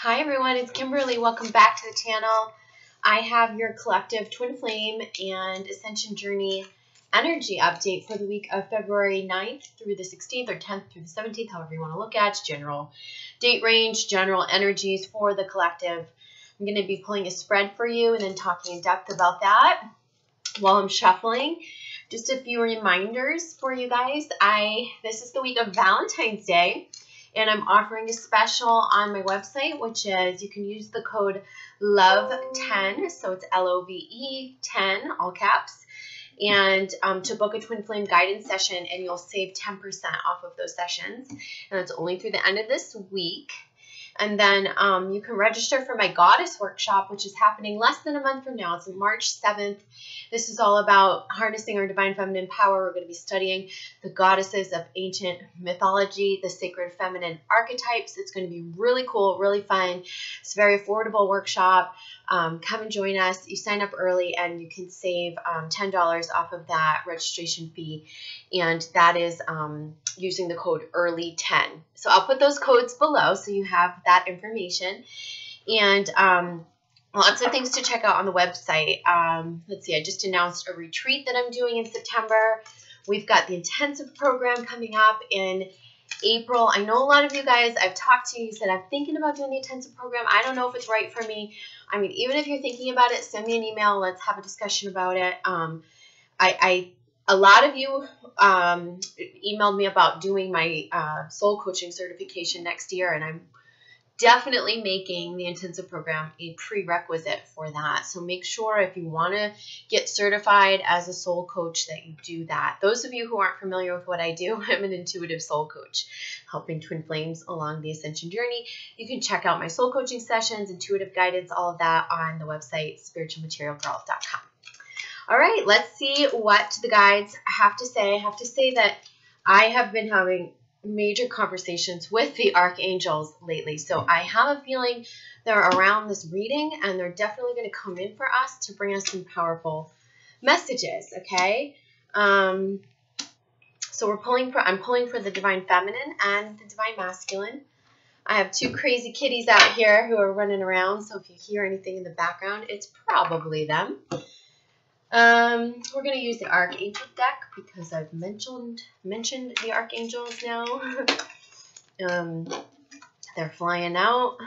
Hi everyone, it's Kimberly. Welcome back to the channel. I have your collective twin flame and ascension journey energy update for the week of February 9th through the 16th or 10th through the 17th, however you want to look at it. General date range, general energies for the collective. I'm going to be pulling a spread for you and then talking in depth about that while I'm shuffling. Just a few reminders for you guys. This is the week of Valentine's Day. And I'm offering a special on my website, which is you can use the code LOVE10, so it's LOVE 10, all caps, and to book a twin flame guidance session, and you'll save 10% off of those sessions. And that's only through the end of this week. And then you can register for my Goddess Workshop, which is happening less than a month from now. It's March 7th. This is all about harnessing our divine feminine power. We're going to be studying the goddesses of ancient mythology, the sacred feminine archetypes. It's going to be really cool, really fun. It's a very affordable workshop. Come and join us. You sign up early and you can save $10 off of that registration fee. And that is using the code EARLY10. So I'll put those codes below so you have that information. And lots of things to check out on the website. Let's see, I just announced a retreat that I'm doing in September. We've got the intensive program coming up in April. I know a lot of you guys, I've talked to you, said I'm thinking about doing the intensive program. I don't know if it's right for me. I mean, even if you're thinking about it, send me an email. Let's have a discussion about it. A lot of you emailed me about doing my soul coaching certification next year, and I'm definitely making the intensive program a prerequisite for that. So make sure if you want to get certified as a soul coach that you do that. Those of you who aren't familiar with what I do, I'm an intuitive soul coach, helping twin flames along the ascension journey. You can check out my soul coaching sessions, intuitive guidance, all of that on the website, spiritualmaterialgirl.com. All right, let's see what the guides have to say. I have to say that I have been having major conversations with the archangels lately. So I have a feeling they're around this reading, and they're definitely going to come in for us to bring us some powerful messages, okay? So I'm pulling for the divine feminine and the divine masculine. I have two crazy kitties out here who are running around, so if you hear anything in the background, it's probably them. We're going to use the Archangel deck because I've mentioned the Archangels now. They're flying out.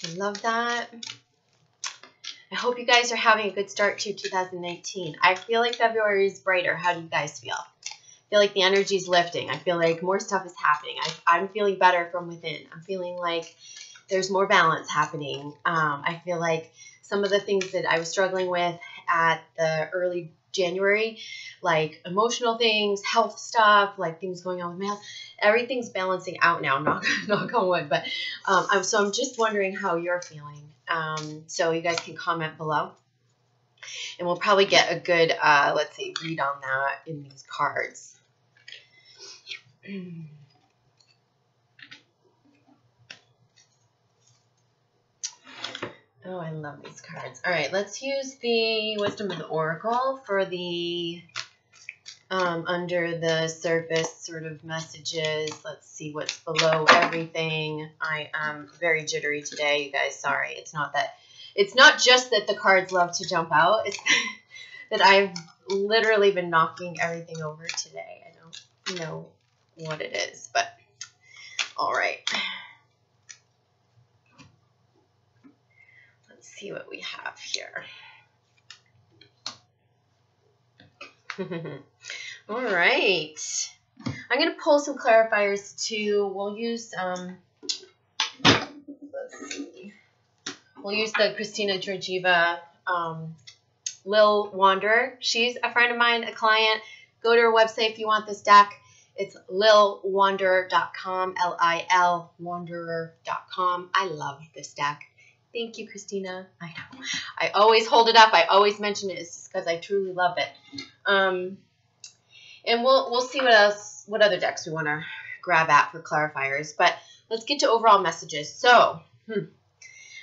I love that. I hope you guys are having a good start to 2019. I feel like February is brighter. How do you guys feel? I feel like the energy is lifting. I feel like more stuff is happening. I'm feeling better from within. I'm feeling like there's more balance happening. I feel like some of the things that I was struggling with at the early January, like emotional things, health stuff, like things going on with my health, everything's balancing out now, knock on wood. But so I'm just wondering how you're feeling. So you guys can comment below. And we'll probably get a good, let's see, read on that in these cards. Oh, I love these cards. All right, let's use the Wisdom of the Oracle for the under the surface sort of messages. Let's see what's below everything. I am very jittery today, you guys. Sorry. It's not just that the cards love to jump out. It's that I've literally been knocking everything over today. I don't know what it is, but all right. See what we have here. All right. I'm going to pull some clarifiers too. We'll use, let's see. We'll use the Christina Georgieva Lil Wanderer. She's a friend of mine, a client. Go to her website if you want this deck. It's lilwanderer.com, L-I-L wanderer.com. I love this deck. Thank you, Christina. I know. I always hold it up. I always mention it. It's just because I truly love it. And we'll see what other decks we want to grab at for clarifiers. But let's get to overall messages. So, all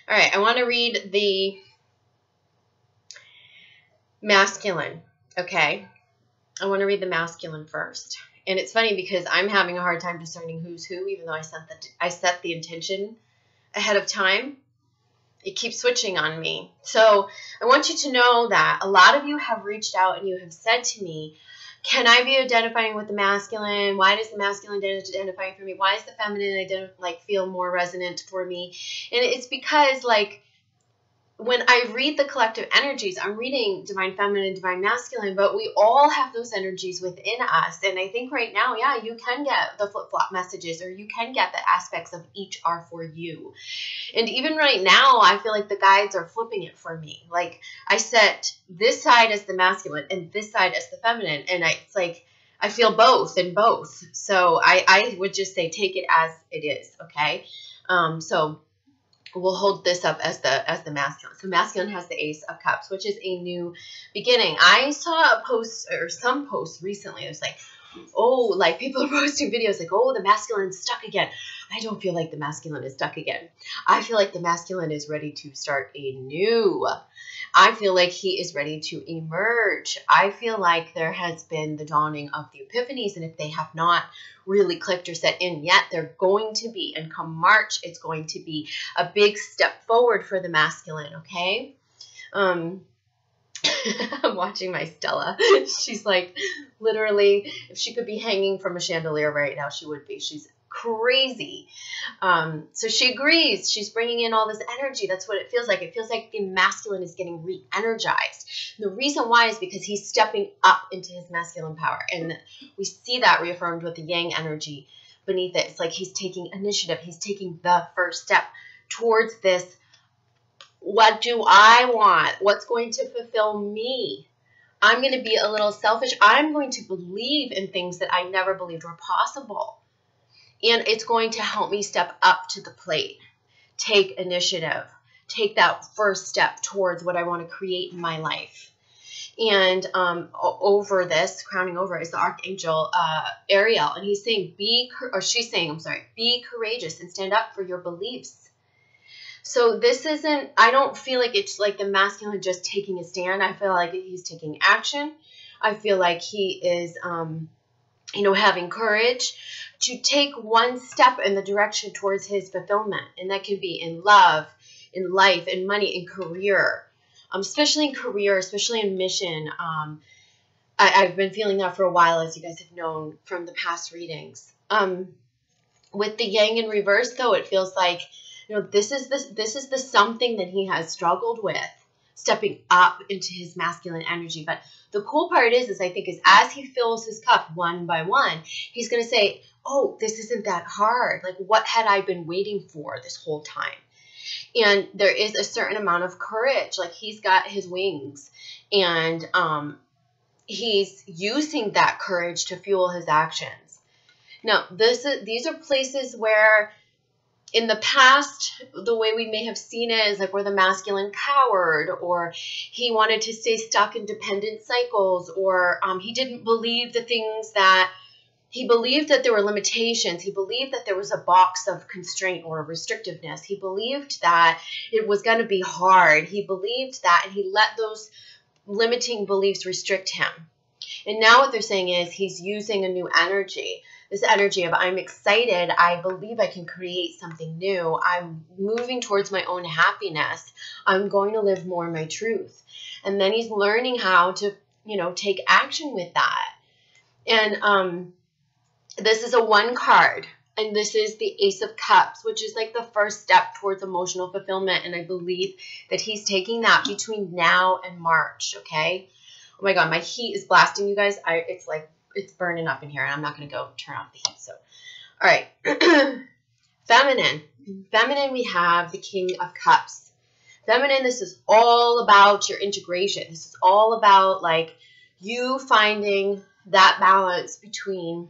right. I want to read the masculine. Okay. I want to read the masculine first. And it's funny because I'm having a hard time discerning who's who, even though I set the intention ahead of time. It keeps switching on me. So I want you to know that a lot of you have reached out and you have said to me, can I be identifying with the masculine? Why does the masculine identify for me? Why does the feminine feel more resonant for me? And it's because, like, when I read the collective energies, I'm reading divine feminine, divine masculine, but we all have those energies within us. And I think right now, yeah, you can get the flip-flop messages, or you can get the aspects of each are for you. And even right now, I feel like the guides are flipping it for me. Like, I set this side as the masculine and this side as the feminine. And it's like, I feel both and both. So I would just say, take it as it is. Okay. So we'll hold this up as the masculine. So masculine has the Ace of Cups, which is a new beginning. I saw a post, or some posts recently. It was like, oh, like people are posting videos like, oh, the masculine's stuck again. I don't feel like the masculine is stuck again. I feel like the masculine is ready to start anew. I feel like he is ready to emerge. I feel like there has been the dawning of the epiphanies, and if they have not really clicked or set in yet, they're going to be. And come March, it's going to be a big step forward for the masculine, okay? I'm watching my Stella. She's like, literally, if she could be hanging from a chandelier right now, she would be. She's crazy. So she agrees. She's bringing in all this energy. That's what it feels like. It feels like the masculine is getting re-energized. The reason why is because he's stepping up into his masculine power. And we see that reaffirmed with the yang energy beneath it. It's like he's taking initiative. He's taking the first step towards this. What do I want? What's going to fulfill me? I'm going to be a little selfish. I'm going to believe in things that I never believed were possible. And it's going to help me step up to the plate, take initiative, take that first step towards what I want to create in my life. And over this, crowning over, is the Archangel Ariel. And he's saying, she's saying, be courageous and stand up for your beliefs. So this isn't, I don't feel like it's like the masculine just taking a stand. I feel like he's taking action. I feel like he is, having courage to take one step in the direction towards his fulfillment. And that can be in love, in life, in money, in career, especially in career, especially in mission. I've been feeling that for a while, as you guys have known from the past readings. With the yang in reverse, though, it feels like, this is the something that he has struggled with, stepping up into his masculine energy. But the cool part is I think, is as he fills his cup one by one, he's going to say, oh, this isn't that hard. Like, what had I been waiting for this whole time? And there is a certain amount of courage. Like, he's got his wings, and he's using that courage to fuel his actions. Now, these are places where, in the past, the way we may have seen it is like where the masculine cowered, or he wanted to stay stuck in dependent cycles, or he didn't believe the things that he believed, that there were limitations. He believed that there was a box of constraint or restrictiveness. He believed that it was going to be hard. He believed that, and he let those limiting beliefs restrict him. And now what they're saying is he's using a new energy. This energy of, I'm excited, I believe I can create something new, I'm moving towards my own happiness, I'm going to live more my truth. And then he's learning how to, take action with that. And this is a 1 card, and this is the Ace of Cups, which is like the first step towards emotional fulfillment. And I believe that he's taking that between now and March, okay? Oh my God, my heat is blasting, you guys. It's burning up in here, and I'm not going to go turn off the heat. So, all right. Feminine. Feminine, we have the King of Cups. Feminine, this is all about your integration. This is all about, like, you finding that balance between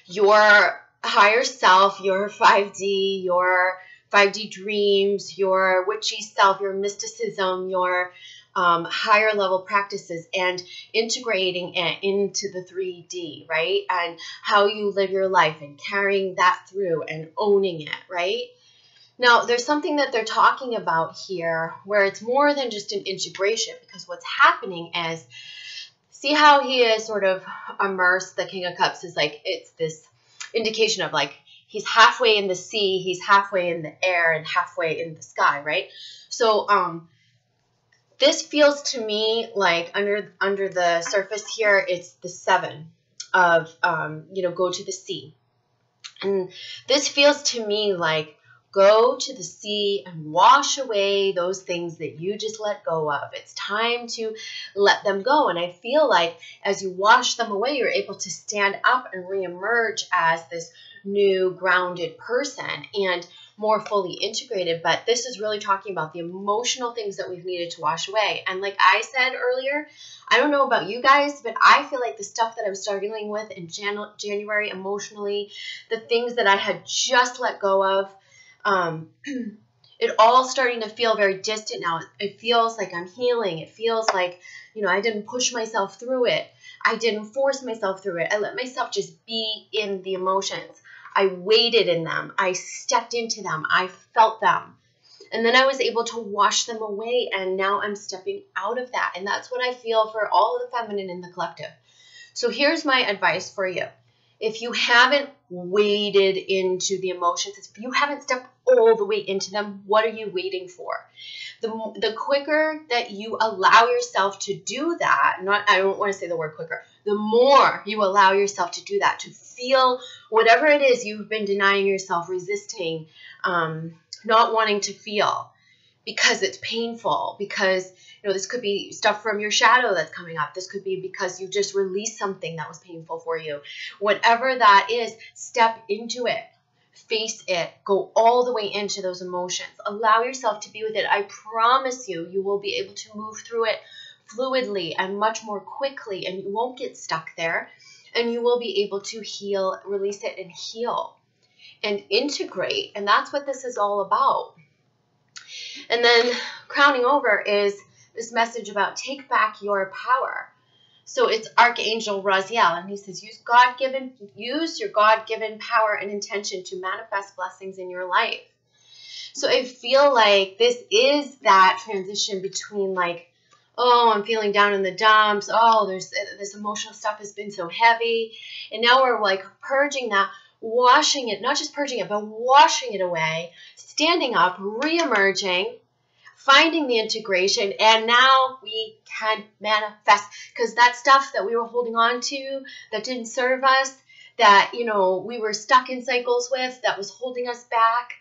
your higher self, your 5D, your 5D dreams, your witchy self, your mysticism, your higher level practices, and integrating it into the 3D, right? And how you live your life and carrying that through and owning it, right? Now, there's something that they're talking about here where it's more than just an integration, because what's happening is, see how he is sort of immersed, the King of Cups is like, it's this indication of like, he's halfway in the sea, he's halfway in the air, and halfway in the sky, right? So this feels to me like under the surface here, it's the 7 of, go to the sea. And this feels to me like go to the sea and wash away those things that you just let go of. It's time to let them go. And I feel like as you wash them away, you're able to stand up and reemerge as this new grounded person and more fully integrated. But this is really talking about the emotional things that we've needed to wash away. And like I said earlier, I don't know about you guys, but I feel like the stuff that I was struggling with in January emotionally, the things that I had just let go of, it all starting to feel very distant now. It feels like I'm healing. It feels like, I didn't push myself through it. I didn't force myself through it. I let myself just be in the emotions. I waded in them. I stepped into them. I felt them. And then I was able to wash them away. And now I'm stepping out of that. And that's what I feel for all of the feminine in the collective. So here's my advice for you. If you haven't waded into the emotions, if you haven't stepped all the way into them, what are you waiting for? The quicker that you allow yourself to do that, I don't want to say the word quicker, the more you allow yourself to do that, to feel whatever it is you've been denying yourself, resisting, not wanting to feel because it's painful, because this could be stuff from your shadow that's coming up. This could be because you just released something that was painful for you. Whatever that is, step into it. Face it. Go all the way into those emotions. Allow yourself to be with it. I promise you, you will be able to move through it fluidly and much more quickly, and you won't get stuck there. And you will be able to heal, release it, and heal and integrate. And that's what this is all about. And then crowning over is this message about take back your power. So it's Archangel Raziel, and he says, use your God-given power and intention to manifest blessings in your life. So I feel like this is that transition between like, oh, I'm feeling down in the dumps. Oh, this emotional stuff has been so heavy. And now we're like purging that, washing it, not just purging it, but washing it away, standing up, reemerging, finding the integration, and now we can manifest, because that stuff that we were holding on to that didn't serve us, that we were stuck in cycles with, that was holding us back,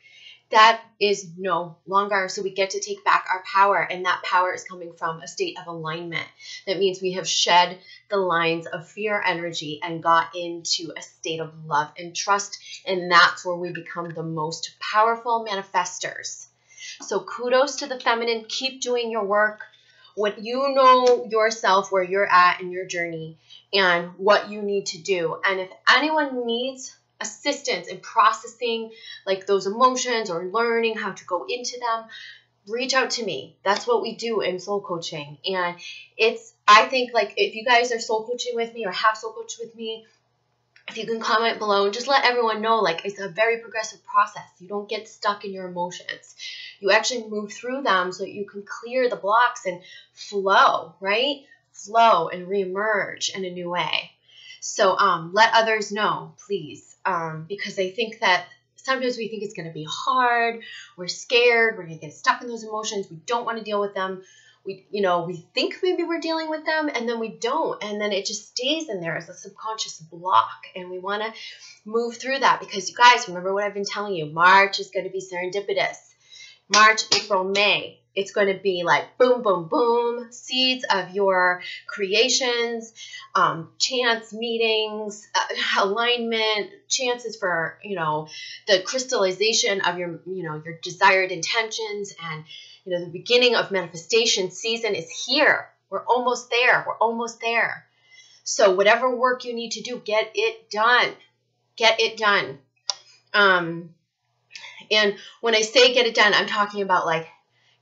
that is no longer. So we get to take back our power, and that power is coming from a state of alignment. That means we have shed the lines of fear energy and got into a state of love and trust, and that's where we become the most powerful manifestors. So kudos to the feminine. Keep doing your work. What you know yourself, where you're at in your journey, and what you need to do. And if anyone needs assistance in processing like those emotions or learning how to go into them, reach out to me. That's what we do in soul coaching. And I think like if you guys are soul coaching with me or have soul coached with me, if you can comment below and just let everyone know, like, it's a very progressive process. You don't get stuck in your emotions. You actually move through them so that you can clear the blocks and flow, right? Flow and reemerge in a new way. So let others know, please, because I think that sometimes we think it's going to be hard. We're scared. We're going to get stuck in those emotions. We don't want to deal with them. We think maybe we're dealing with them, and then we don't. And then it just stays in there as a subconscious block. And we want to move through that because, you guys, remember what I've been telling you. March is going to be serendipitous. March, April, May. It's going to be like boom, boom, boom. Seeds of your creations, chance meetings, alignment, chances for, the crystallization of your desired intentions, and the beginning of manifestation season is here. We're almost there. We're almost there. So whatever work you need to do, get it done. Get it done. And when I say get it done, I'm talking about like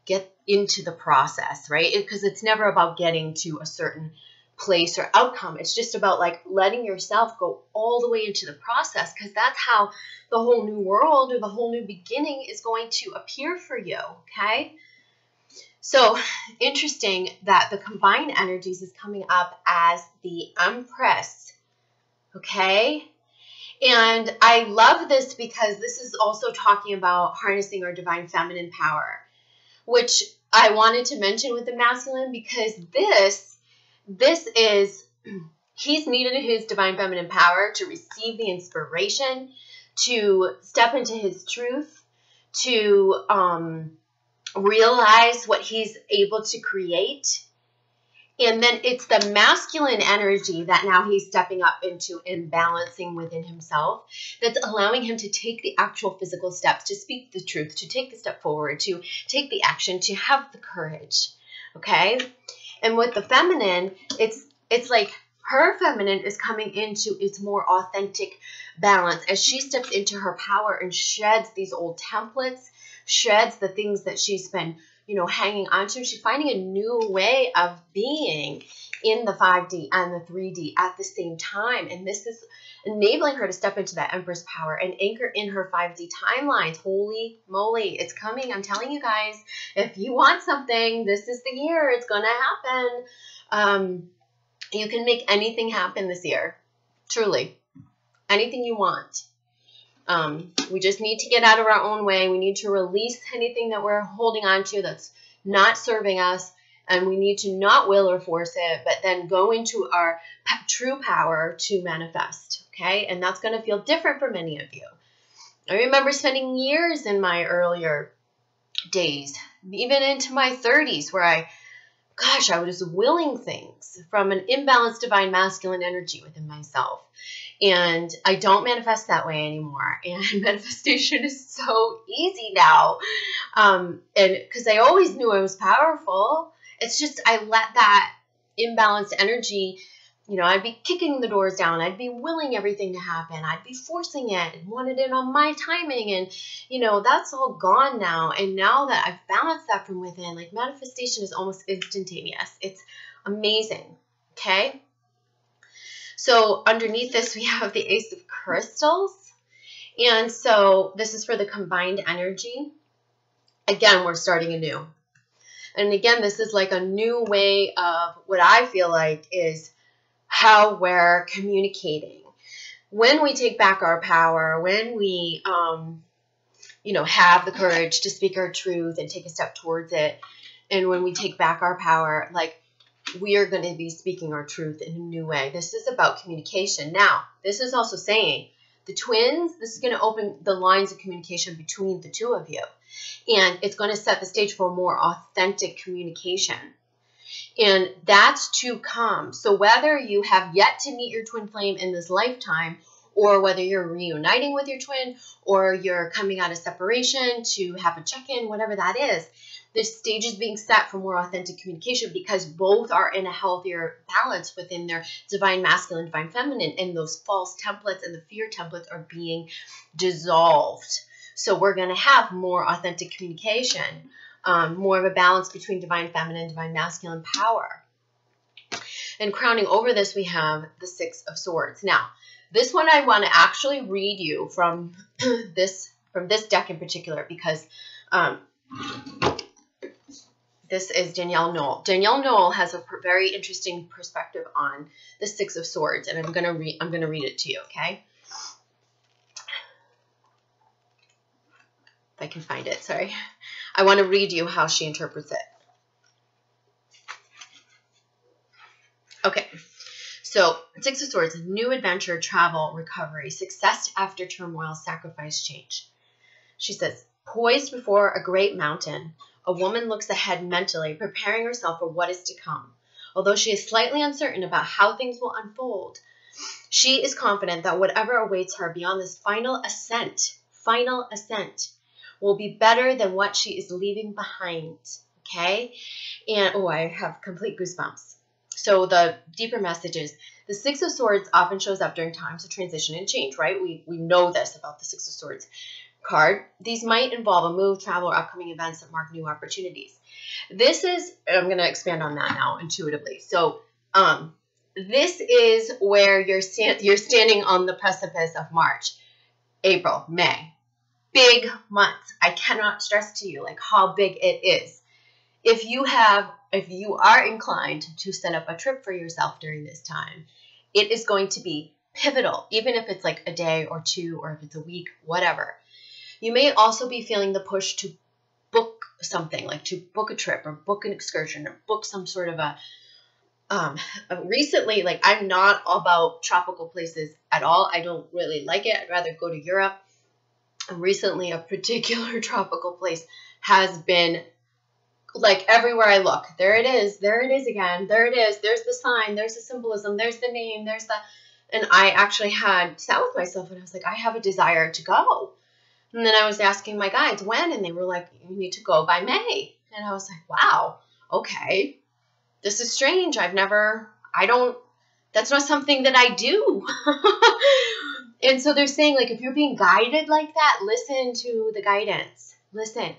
get into the process, right? Because it's never about getting to a certain place or outcome. It's just about like letting yourself go all the way into the process, because that's how the whole new world or the whole new beginning is going to appear for you, okay? So interesting that the combined energies is coming up as the Empress, okay? And I love this because this is also talking about harnessing our divine feminine power, which I wanted to mention with the masculine, because this is, he's needed his divine feminine power to receive the inspiration, to step into his truth, to realize what he's able to create. And then it's the masculine energy that now he's stepping up into and balancing within himself, that's allowing him to take the actual physical steps, to speak the truth, to take the step forward, to take the action, to have the courage. Okay? And with the feminine, it's like her feminine is coming into its more authentic balance as she steps into her power and sheds these old templates, sheds the things that she's been, hanging on to. She's finding a new way of being in the 5D and the 3D at the same time. And this is enabling her to step into that Empress power and anchor in her 5D timelines. Holy moly, it's coming. I'm telling you guys, if you want something, this is the year. It's going to happen. You can make anything happen this year. Truly. Anything you want. We just need to get out of our own way. We need to release anything that we're holding on to that's not serving us. And we need to not will or force it, but then go into our true power to manifest. Okay? And that's going to feel different for many of you. I remember spending years in my earlier days, even into my 30s, where I was willing things from an imbalanced divine masculine energy within myself. And I don't manifest that way anymore. And manifestation is so easy now. And because I always knew I was powerful, it's just I let that imbalanced energy, I'd be kicking the doors down. I'd be willing everything to happen. I'd be forcing it and wanted it on my timing. And, that's all gone now. And now that I've balanced that from within, like manifestation is almost instantaneous. It's amazing. Okay. So underneath this, we have the Ace of Crystals. And so this is for the combined energy. Again, we're starting anew. And again, this is like a new way of what I feel like is how we're communicating. When we take back our power, when we, have the courage to speak our truth and take a step towards it, and when we take back our power, like, we are going to be speaking our truth in a new way. This is about communication. Now, this is also saying the twins, this is going to open the lines of communication between the two of you. And it's going to set the stage for more authentic communication. And that's to come. So whether you have yet to meet your twin flame in this lifetime, or whether you're reuniting with your twin, or you're coming out of separation to have a check-in, whatever that is, this stage is being set for more authentic communication because both are in a healthier balance within their divine masculine, divine feminine, and those false templates and the fear templates are being dissolved. So we're going to have more authentic communication, more of a balance between divine feminine and divine masculine power. And crowning over this, we have the Six of Swords. Now, this one I want to actually read you from this deck in particular because this is Danielle Knoll. Danielle Knoll has a very interesting perspective on the Six of Swords, and I'm gonna read it to you, okay? If I can find it, sorry. I want to read you how she interprets it. Okay, so Six of Swords, new adventure, travel, recovery, success after turmoil, sacrifice, change. She says, poised before a great mountain, a woman looks ahead mentally, preparing herself for what is to come. Although she is slightly uncertain about how things will unfold, she is confident that whatever awaits her beyond this final ascent will be better than what she is leaving behind. Okay? And, I have complete goosebumps. So the deeper message is, the Six of Swords often shows up during times of transition and change, right? We know this about the Six of Swords card. These might involve a move, travel, or upcoming events that mark new opportunities. This is, I'm going to expand on that now intuitively. So this is where you're standing on the precipice of March, April, May. Big months. I cannot stress to you like how big it is. If you are inclined to set up a trip for yourself during this time, it is going to be pivotal, even if it's like a day or two, or if it's a week, whatever. You may also be feeling the push to book something, like to book a trip or book an excursion or book some sort of recently, like, I'm not about tropical places at all. I don't really like it. I'd rather go to Europe. Recently, a particular tropical place has been like everywhere I look. There it is. There it is again. There it is. There's the sign. There's the symbolism. There's the name. There's the, and I actually had sat with myself and I was like, I have a desire to go. And then I was asking my guides when, and they were like, you need to go by May. And I was like, wow, okay. This is strange. that's not something that I do. And so they're saying, like, if you're being guided like that, listen to the guidance. Listen,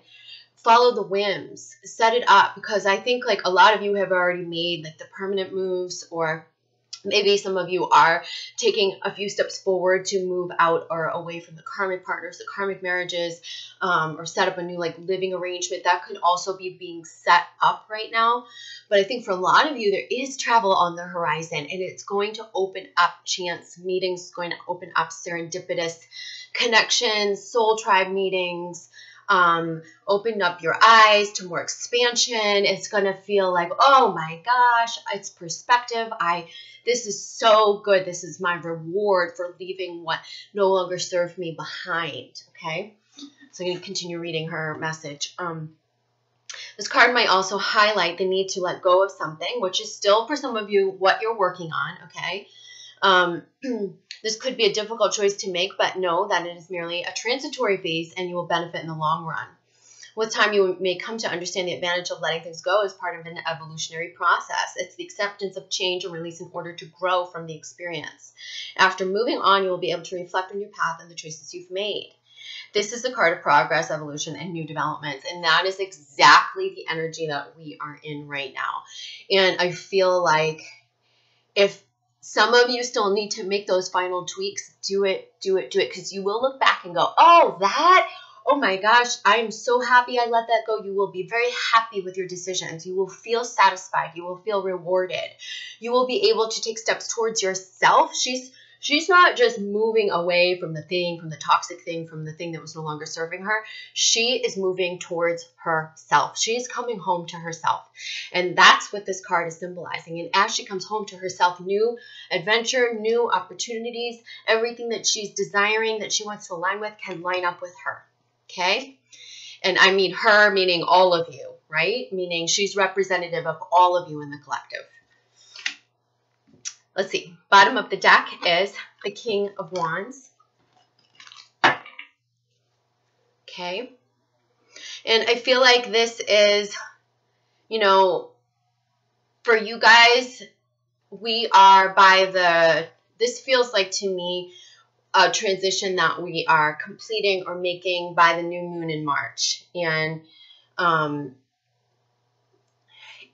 follow the whims, set it up, because I think like a lot of you have already made like the permanent moves, or maybe some of you are taking a few steps forward to move out or away from the karmic partners, the karmic marriages, or set up a new like living arrangement. That could also be being set up right now. But I think for a lot of you, there is travel on the horizon, and it's going to open up chance meetings, it's going to open up serendipitous connections, soul tribe meetings, open up your eyes to more expansion. It's going to feel like, oh my gosh, it's perspective. This is so good. This is my reward for leaving what no longer served me behind. Okay. So I'm going to continue reading her message. This card might also highlight the need to let go of something, which is still for some of you what you're working on. Okay. This could be a difficult choice to make, but know that it is merely a transitory phase and you will benefit in the long run. With time, you may come to understand the advantage of letting things go as part of an evolutionary process. It's the acceptance of change and release in order to grow from the experience. After moving on, you will be able to reflect on your path and the choices you've made. This is the card of progress, evolution, and new developments, and that is exactly the energy that we are in right now. And I feel like if some of you still need to make those final tweaks, do it, because you will look back and go, oh my gosh, I'm so happy I let that go. You will be very happy with your decisions. You will feel satisfied. You will feel rewarded. You will be able to take steps towards yourself. She's not just moving away from the thing, from the toxic thing, from the thing that was no longer serving her. She is moving towards herself. She's coming home to herself. And that's what this card is symbolizing. And as she comes home to herself, new adventure, new opportunities, everything that she's desiring, that she wants to align with, can line up with her. Okay? And I mean her, meaning all of you, right? Meaning she's representative of all of you in the collective. Let's see. Bottom of the deck is the King of Wands. Okay. And I feel like this is, for you guys, we are this feels like to me a transition that we are completing or making by the new moon in March. And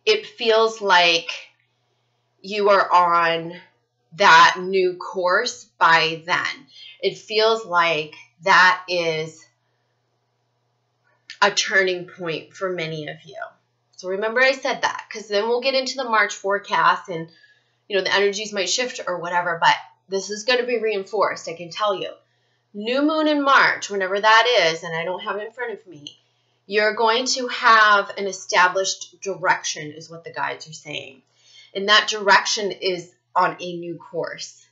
it feels like you are on that new course by then. It feels like that is a turning point for many of you. So remember I said that, because then we'll get into the March forecast and, the energies might shift or whatever, but this is going to be reinforced, I can tell you. New moon in March, whenever that is, and I don't have it in front of me, you're going to have an established direction, is what the guides are saying. And that direction is on a new course.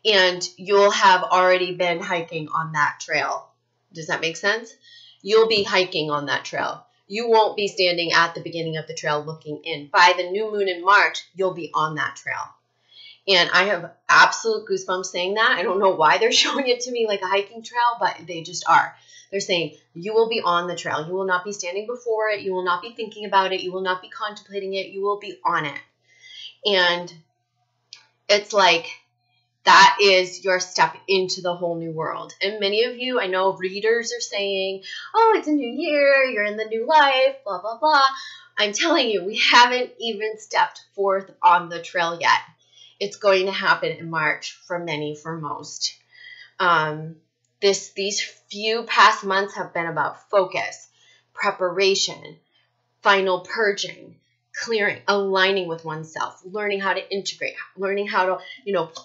And you'll have already been hiking on that trail. Does that make sense? You'll be hiking on that trail. You won't be standing at the beginning of the trail looking in. By the new moon in March, you'll be on that trail. And I have absolute goosebumps saying that. I don't know why they're showing it to me like a hiking trail, but they just are. They're saying you will be on the trail. You will not be standing before it. You will not be thinking about it. You will not be contemplating it. You will be on it. And it's like that is your step into the whole new world. And many of you, I know readers are saying, oh, it's a new year. You're in the new life, blah, blah, blah. I'm telling you, we haven't even stepped forth on the trail yet. It's going to happen in March for many, for most. These few past months have been about focus, preparation, final purging, clearing, aligning with oneself, learning how to integrate, learning how to,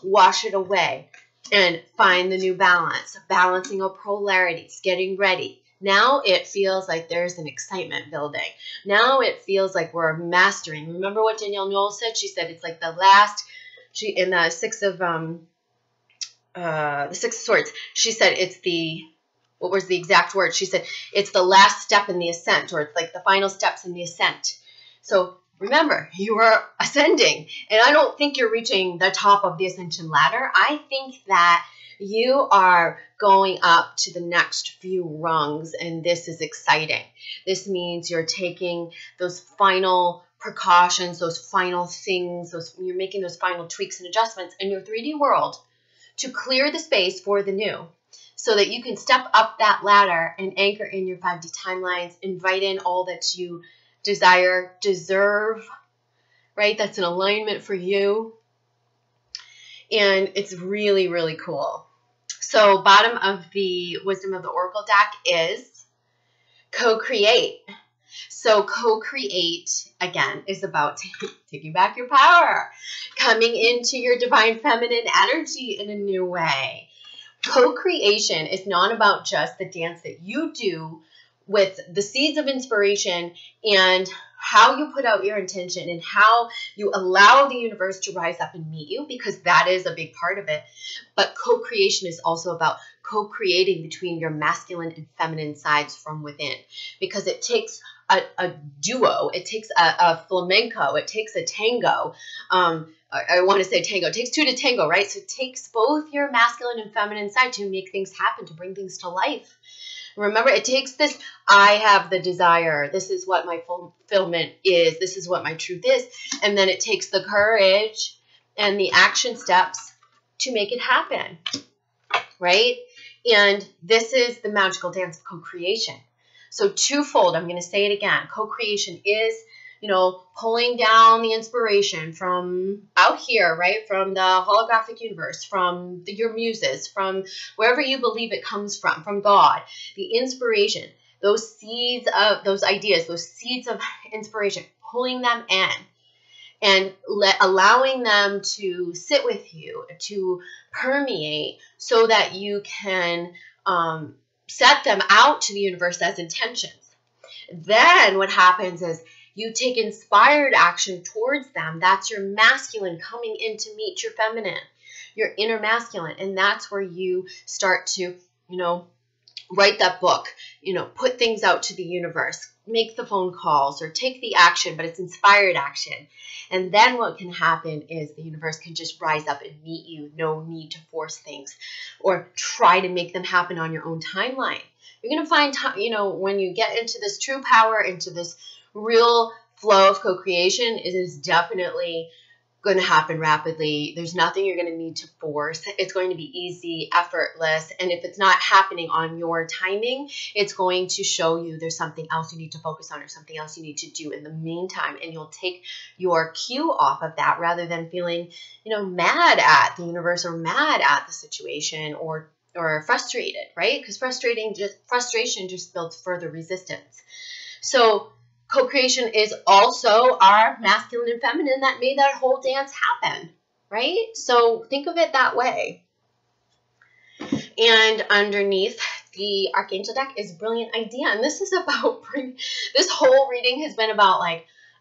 wash it away and find the new balance, balancing of polarities, getting ready. Now it feels like there's an excitement building. Now it feels like we're mastering. Remember what Danielle Noel said? She said it's like the last, in the Six of Swords, she said it's the, what was the exact word? She said it's the last step in the ascent, or it's like the final steps in the ascent. So remember, you are ascending, and I don't think you're reaching the top of the ascension ladder. I think that you are going up to the next few rungs, and this is exciting. This means you're taking those final precautions, those final things, you're making those final tweaks and adjustments in your 3D world to clear the space for the new, so that you can step up that ladder and anchor in your 5D timelines, invite in all that you desire, deserve, right? That's an alignment for you. And it's really, really cool. So bottom of the Wisdom of the Oracle deck is co-create. So co-create, again, is about taking back your power, coming into your divine feminine energy in a new way. Co-creation is not about just the dance that you do with the seeds of inspiration and how you put out your intention and how you allow the universe to rise up and meet you, because that is a big part of it. But co-creation is also about co-creating between your masculine and feminine sides from within, because it takes a duo, it takes a flamenco, it takes a tango. I want to say tango. It takes two to tango, right? So it takes both your masculine and feminine side to make things happen, to bring things to life. Remember, it takes this, I have the desire, this is what my fulfillment is, this is what my truth is, and then it takes the courage and the action steps to make it happen, right? And this is the magical dance of co-creation. So twofold, I'm going to say it again. Co-creation is, pulling down the inspiration from out here, right? From the holographic universe, from your muses, from wherever you believe it comes from God. The inspiration, those seeds of those ideas, those seeds of inspiration, pulling them in and allowing them to sit with you, to permeate, so that you can set them out to the universe as intentions. Then what happens is you take inspired action towards them. That's your masculine coming in to meet your feminine, your inner masculine. And that's where you start to, write that book, put things out to the universe, make the phone calls or take the action, but it's inspired action. And then what can happen is the universe can just rise up and meet you. No need to force things or try to make them happen on your own timeline. You're going to find, when you get into this true power, into this real flow of co-creation, it is definitely going to happen rapidly. There's nothing you're going to need to force. It's going to be easy, effortless. And if it's not happening on your timing, it's going to show you there's something else you need to focus on or something else you need to do in the meantime. And you'll take your cue off of that rather than feeling, mad at the universe or mad at the situation or frustrated, right? Because frustration just builds further resistance. So co-creation is also our masculine and feminine that made that whole dance happen, right? So think of it that way. And underneath the Archangel deck is Brilliant Idea. And this is about, this whole reading has been about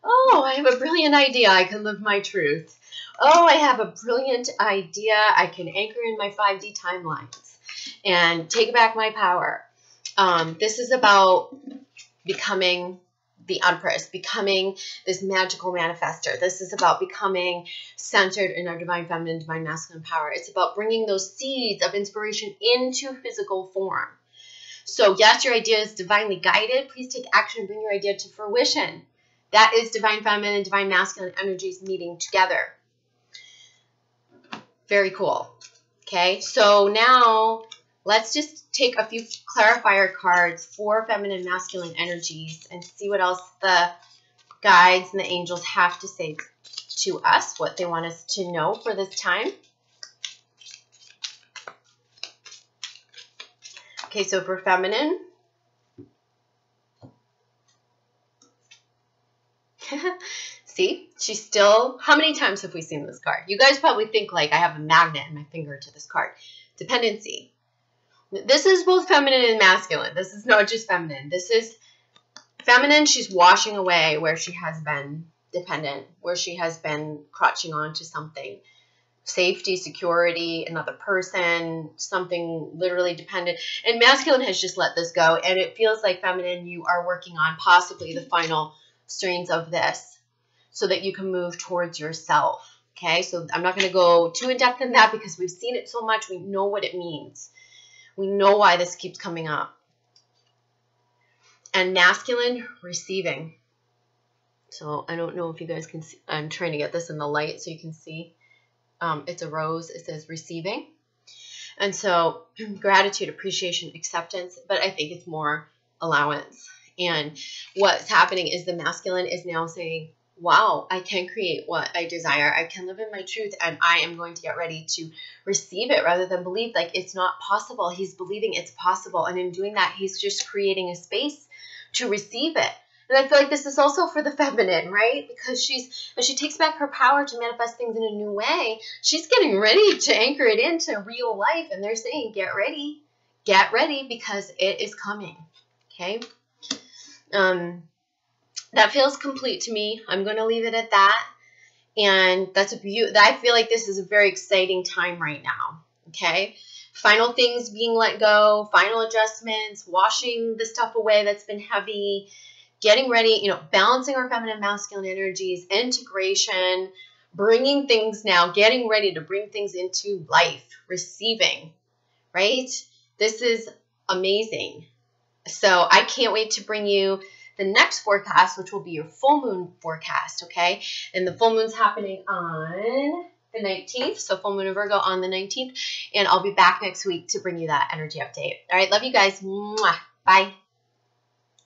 oh, I have a brilliant idea. I can live my truth. Oh, I have a brilliant idea. I can anchor in my 5D timelines and take back my power. This is about becoming the Empress, becoming this magical manifester. This is about becoming centered in our divine feminine, divine masculine power. It's about bringing those seeds of inspiration into physical form. So yes, your idea is divinely guided. Please take action and bring your idea to fruition. That is divine feminine and divine masculine energies meeting together. Very cool. Okay, so now let's just take a few clarifier cards for feminine and masculine energies and see what else the guides and the angels have to say to us, what they want us to know for this time. Okay, so for feminine, See, she's still, how many times have we seen this card? You guys probably think like I have a magnet in my finger to this card. Dependency. This is both feminine and masculine. This is not just feminine. This is feminine. She's washing away where she has been dependent, where she has been crotching onto something. Safety, security, another person, something literally dependent. And masculine has just let this go. And it feels like feminine, you are working on possibly the final strains of this so that you can move towards yourself. Okay, so I'm not going to go too in depth in that because we've seen it so much. We know what it means. We know why this keeps coming up. And masculine, receiving. So I don't know if you guys can see. I'm trying to get this in the light so you can see. It's a rose. It says receiving. And so gratitude, appreciation, acceptance. But I think it's more allowance. And what's happening is the masculine is now saying, wow, I can create what I desire. I can live in my truth, and I am going to get ready to receive it rather than believe like it's not possible. He's believing it's possible. And in doing that, he's just creating a space to receive it. And I feel like this is also for the feminine, right? Because as she takes back her power to manifest things in a new way, she's getting ready to anchor it into real life. And they're saying, get ready because it is coming. Okay. That feels complete to me. I'm going to leave it at that. And that's I feel like this is a very exciting time right now. Okay. Final things being let go, final adjustments, washing the stuff away that's been heavy, getting ready, balancing our feminine, masculine energies, integration, bringing things now, getting ready to bring things into life, receiving, right? This is amazing. So I can't wait to bring you the next forecast, which will be your full moon forecast, okay? And the full moon's happening on the 19th, so full moon in Virgo on the 19th, and I'll be back next week to bring you that energy update. All right, love you guys. Mwah. Bye.